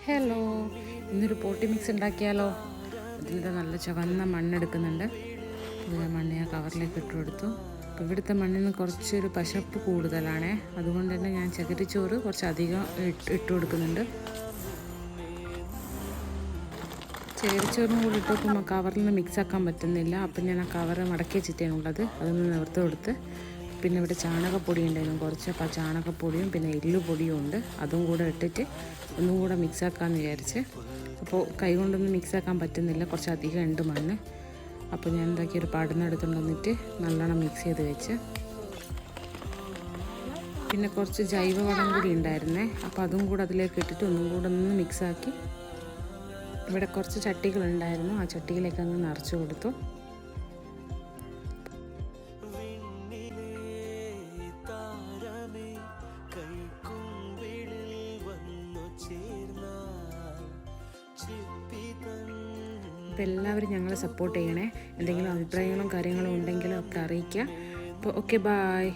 Hello, ഇന്നൊരു പോട്ടി mix ഉണ്ടാക്കിയാലോ. അതിൻ്റെ നല്ല ചുവന്ന മണ്ണെടുക്കുന്നുണ്ട്. മണ്ണ് ഞാൻ കവറിലേക്ക് ഇട്ട് കൊടുത്തു. അപ്പോൾ ഇവിടുത്തെ മണ്ണിന് കുറച്ചൊരു പശപ്പ് കൂടുതലാണേ, അതുകൊണ്ട് തന്നെ ഞാൻ ചകിരിച്ചോറ് കുറച്ചധികം ഇട്ട് കൊടുക്കുന്നുണ്ട്. ചകിരിച്ചോറിനും കൂടി ഇട്ട് നോക്കുമ്പോൾ കവറിൽ നിന്ന് മിക്സ് ആക്കാൻ പറ്റുന്നില്ല. അപ്പം ഞാൻ ആ കവറ് മടക്കി വെച്ചിട്ടാണുള്ളത്, അതൊന്ന് നിവർത്ത് കൊടുത്ത്. പിന്നെ ഇവിടെ ചാണകപ്പൊടി ഉണ്ടായിരുന്നു കുറച്ച്, അപ്പോൾ ആ ചാണകപ്പൊടിയും പിന്നെ എല്ലുപൊടിയും ഉണ്ട്, അതും കൂടെ ഇട്ടിട്ട് ഒന്നും കൂടെ മിക്സാക്കാമെന്ന് വിചാരിച്ച്. അപ്പോൾ കൈ കൊണ്ടൊന്നും മിക്സാക്കാൻ പറ്റുന്നില്ല, കുറച്ചധികം ഉണ്ട് മണ്ണ്. അപ്പോൾ ഞാൻ എന്താക്കി ഒരു പടന്നെടുത്തുകൊണ്ട് വന്നിട്ട് നല്ലോണം മിക്സ് ചെയ്ത് വെച്ച്. പിന്നെ കുറച്ച് ജൈവവളം കൂടി ഉണ്ടായിരുന്നേ, അപ്പോൾ അതും കൂടെ അതിലേക്ക് ഇട്ടിട്ട് ഒന്നും കൂടെ ഒന്ന് മിക്സാക്കി. ഇവിടെ കുറച്ച് ചട്ടികളുണ്ടായിരുന്നു, ആ ചട്ടിയിലേക്ക് അങ്ങ് നിറച്ച് കൊടുത്തു. അപ്പോൾ എല്ലാവരും ഞങ്ങളെ സപ്പോർട്ട് ചെയ്യണേ. എന്തെങ്കിലും അഭിപ്രായങ്ങളും കാര്യങ്ങളും ഉണ്ടെങ്കിലും ഒക്കെ അറിയിക്കുക. അപ്പോൾ ഓക്കെ, ബായ്.